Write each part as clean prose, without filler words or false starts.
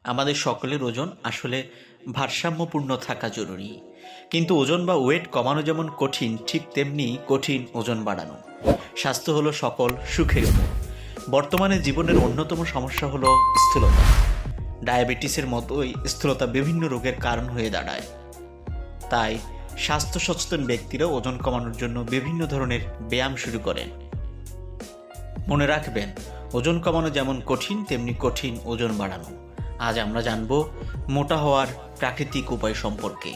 আমাদের সকলের ওজন আসলে ভারসাম্যপূর্ণ থাকা জরুরি, কিন্তু ওজন বা ওয়েট কমানো যেমন কঠিন, ঠিক তেমনি কঠিন ওজন বাড়ানো। স্বাস্থ্য হলো সকল সুখের মূল। বর্তমানে জীবনের অন্যতম সমস্যা হলো স্থূলতা। ডায়াবেটিসের মতোই স্থূলতা বিভিন্ন রোগের কারণ হয়ে দাঁড়ায়। তাই স্বাস্থ্য সচেতন ব্যক্তিরা ওজন কমানোর জন্য বিভিন্ন ধরনের ব্যায়াম শুরু করেন। মনে রাখবেন, ওজন কমানো যেমন কঠিন তেমনি কঠিন ওজন বাড়ানো। আজ আমরা জানব মোটা হওয়ার প্রাকৃতিক উপায় সম্পর্কে।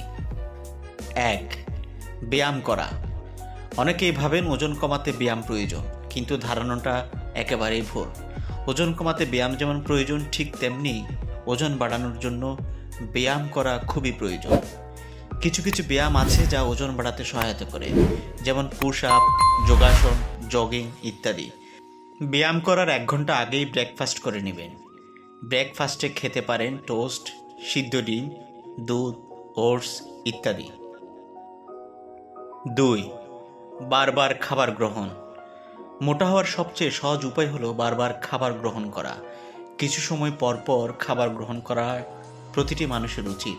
1. ব্যায়াম করা। অনেকেই ভাবেন ওজন কমাতে ব্যায়াম প্রয়োজন, কিন্তু ধারণাটা একেবারেই ভুল। ওজন কমাতে ব্যায়াম যেমন প্রয়োজন, ঠিক তেমনি ওজন বাড়ানোর জন্য ব্যায়াম করা খুবই প্রয়োজন। কিছু কিছু ব্যায়াম আছে যা ওজন বাড়াতে সহায়তা করে, যেমন পুশ আপ, যোগাসন, জগিং ইত্যাদি। ব্যায়াম করার 1 ঘন্টা আগেই ব্রেকফাস্ট করে নেবেন। ব্রেকফাস্টে খেতে পারেন টোস্ট, সিদ্ধ ডিম, দুধ, ওটস ইত্যাদি। 2. বারবার খাবার গ্রহণ। মোটা হওয়ার সবচেয়ে সহজ উপায় হলো বারবার খাবার গ্রহণ করা। কিছু সময় পর পর খাবার গ্রহণ করা প্রতিটি মানুষের উচিত।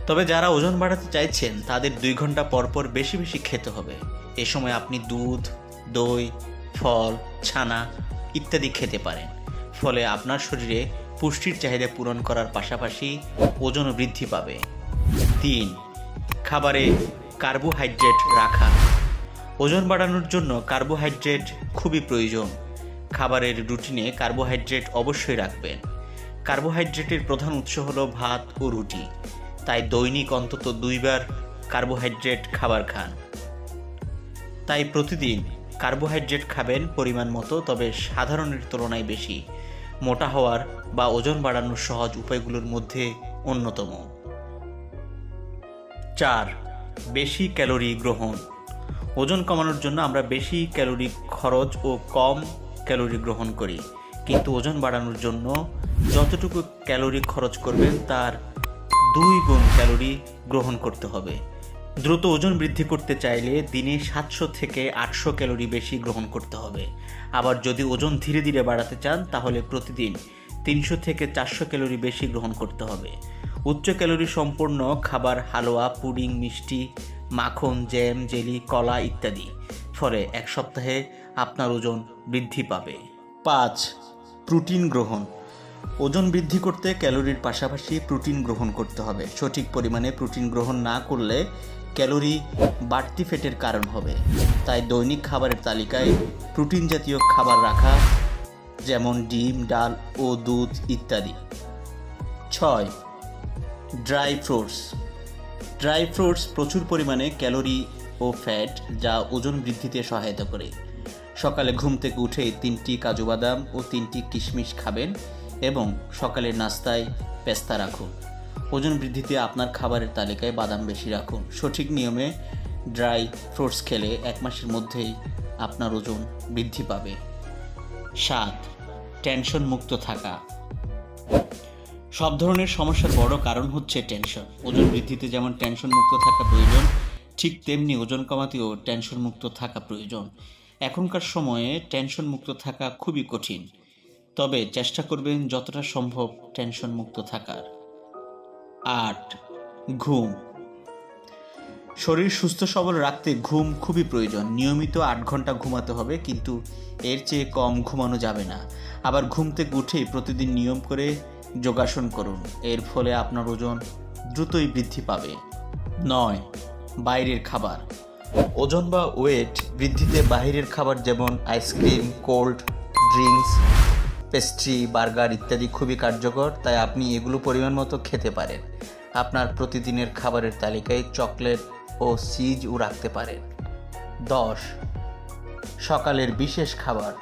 তবে যারা ওজন বাড়াতে চাইছেন তাদের 2 ঘন্টা পর পর বেশি বেশি খেতে হবে। এ সময় আপনি দুধ, দই, ফল, ছানা ইত্যাদি খেতে পারেন। ফলে আপনার শরীরে পুষ্টির চাহিদা পূরণ করার পাশাপাশি ওজনও বৃদ্ধি পাবে। 3. খাবারে কার্বোহাইড্রেট রাখা। ওজন বাড়ানোর জন্য কার্বোহাইড্রেট খুবই প্রয়োজন। খাবারের রুটিনে কার্বোহাইড্রেট অবশ্যই রাখবেন। কার্বোহাইড্রেটের প্রধান উৎস হলো ভাত ও রুটি, তাই দৈনিক অন্তত 2 বার কার্বোহাইড্রেট খাবার খান। তাই প্রতিদিন কার্বোহাইড্রেট খাবেন পরিমাণ মতো, তবে সাধারণের তুলনায় বেশি। মোটা হওয়ার বা ওজন বাড়ানোর সহজ উপায়গুলোর মধ্যে অন্যতম। 4. বেশি ক্যালোরি গ্রহণ। ওজন কমানোর জন্য আমরা বেশি ক্যালোরি খরচ ও কম ক্যালোরি গ্রহণ করি, কিন্তু ওজন বাড়ানোর জন্য যতটুকু ক্যালোরি খরচ করবেন তার 2 গুণ ক্যালোরি গ্রহণ করতে হবে। দ্রুত ওজন বৃদ্ধি করতে চাইলে দিনে 700 থেকে 800 ক্যালোরি বেশি গ্রহণ করতে হবে। আবার যদি ওজন ধীরে ধীরে বাড়াতে চান তাহলে প্রতিদিন 300 থেকে 400 ক্যালোরি বেশি গ্রহণ করতে হবে। উচ্চ ক্যালোরি সম্পন্ন খাবার হালুয়া, পুডিং, মিষ্টি, মাখন, জ্যাম, জেলি, কলা ইত্যাদি। ফলে 1 সপ্তাহে আপনার ওজন বৃদ্ধি পাবে। 5. প্রোটিন গ্রহণ। ওজন বৃদ্ধি করতে ক্যালোরির পাশাপাশি প্রোটিন গ্রহণ করতে হবে। সঠিক পরিমাণে প্রোটিন গ্রহণ না করলে ক্যালোরি বাড়তি ফ্যাটের কারণ হবে। তাই দৈনিক খাবারের তালিকায় প্রোটিন জাতীয় খাবার রাখা, যেমন ডিম, ডাল ও দুধ ইত্যাদি। 6. Dry fruits. ড্রাই ফ্রুটস প্রচুর পরিমাণে ক্যালোরি ও ফ্যাট, যা ওজন বৃদ্ধিতে সহায়তা করে। সকালে ঘুম থেকে উঠেই 3টি কাজু বাদাম ও 3টি কিশমিশ খাবেন এবং সকালের নাস্তায় পেস্তা রাখুন। ওজন বৃদ্ধিতে আপনার খাবারের তালিকায় বাদাম বেশি রাখুন। সঠিক নিয়মে ড্রাই ফ্রুটস খেলে 1 মাসের মধ্যেই আপনার ওজন বৃদ্ধি পাবে। 7. টেনশন মুক্ত থাকা। সব ধরনের সমস্যার বড় কারণ হচ্ছে টেনশন। ওজন বৃদ্ধিতে যেমন টেনশন মুক্ত থাকা প্রয়োজন, ঠিক তেমনি ওজন কমাতেও টেনশন মুক্ত থাকা প্রয়োজন। এখনকার সময়ে টেনশন মুক্ত থাকা খুবই কঠিন, তবে চেষ্টা করবেন যতটা সম্ভব টেনশন মুক্ত থাকার। 8. ঘুম। শরীর সুস্থ সবল রাখতে ঘুম খুবই প্রয়োজন। নিয়মিত 8 ঘন্টা ঘুমাতে হবে, কিন্তু এর চেয়ে কম ঘুমানো যাবে না। আবার ঘুম থেকে উঠেই প্রতিদিন নিয়ম করে যোগাসন করুন। এর ফলে আপনার ওজন দ্রুতই বৃদ্ধি পাবে। 9. বাইরের খাবার। ওজন বা ওয়েট বৃদ্ধিতে বাইরের খাবার যেমন ice cream, cold drinks, pastry, burger ইত্যাদি খুবই কার্যকর, তাই আপনি এগুলো পরিমাণ মতো খেতে পারেন। আপনার প্রতিদিনের খাবারের তালিকায় চকলেট ও চিজও রাখতে পারেন। 10. সকালের বিশেষ খাবার।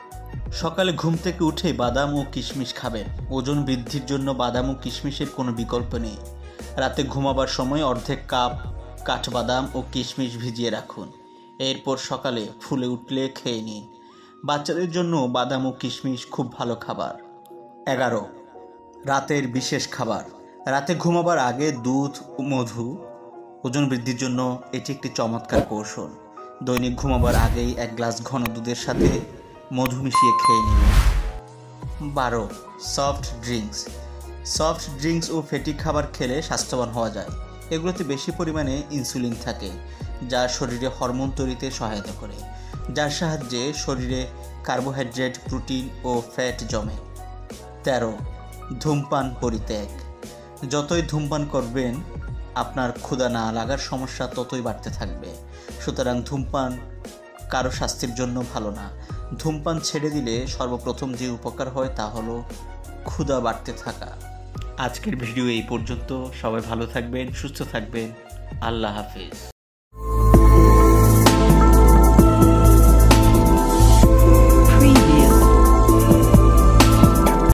সকালে ঘুম থেকে উঠে বাদাম ও কিশমিশ খাবেন। ওজন বৃদ্ধির জন্য বাদাম ও কিশমিশের কোনো বিকল্প নেই। রাতে ঘুমাবার সময় অর্ধেক কাপ কাঠবাদাম ও কিশমিশ ভিজিয়ে রাখুন। এরপর সকালে ফুলে উঠলে খেয়ে নিন। বাচ্চাদের জন্য বাদাম ও কিশমিশ খুব ভালো খাবার। 11. রাতের বিশেষ খাবার। রাতে ঘুমাবার আগে দুধ ও মধু। ওজন বৃদ্ধির জন্য এটি একটি চমৎকার কৌশল। দৈনিক ঘুমাবার আগেই 1 গ্লাস ঘন দুধের সাথে মধু মিশিয়ে খেয়ে নিন। 12. Soft drinks. সফট ড্রিঙ্কস ও ফ্যাটি খাবার খেলে স্বাস্থ্যবান হওয়া যায়। এগুলোতে বেশি পরিমাণে ইনসুলিন থাকে, যা শরীরে হরমোন তৈরিতে সহায়তা করে, যার সাহায্যে শরীরে কার্বোহাইড্রেট, প্রোটিন ও ফ্যাট জমে। 13. ধূমপান পরিত্যাগ। যতই ধূমপান করবেন আপনার ক্ষুধা না লাগার সমস্যা ততই বাড়তে থাকবে। সুতরাং ধূমপান কারো স্বাস্থ্যের জন্য ভালো না। ধূমপান ছেড়ে দিলে সর্বপ্রথম যে উপকার হয় তা হলো ক্ষুধা বাড়তে থাকা। আজকের ভিডিও এই পর্যন্ত। সবাই ভালো থাকবেন, সুস্থ থাকবেন। আল্লাহ হাফেজ।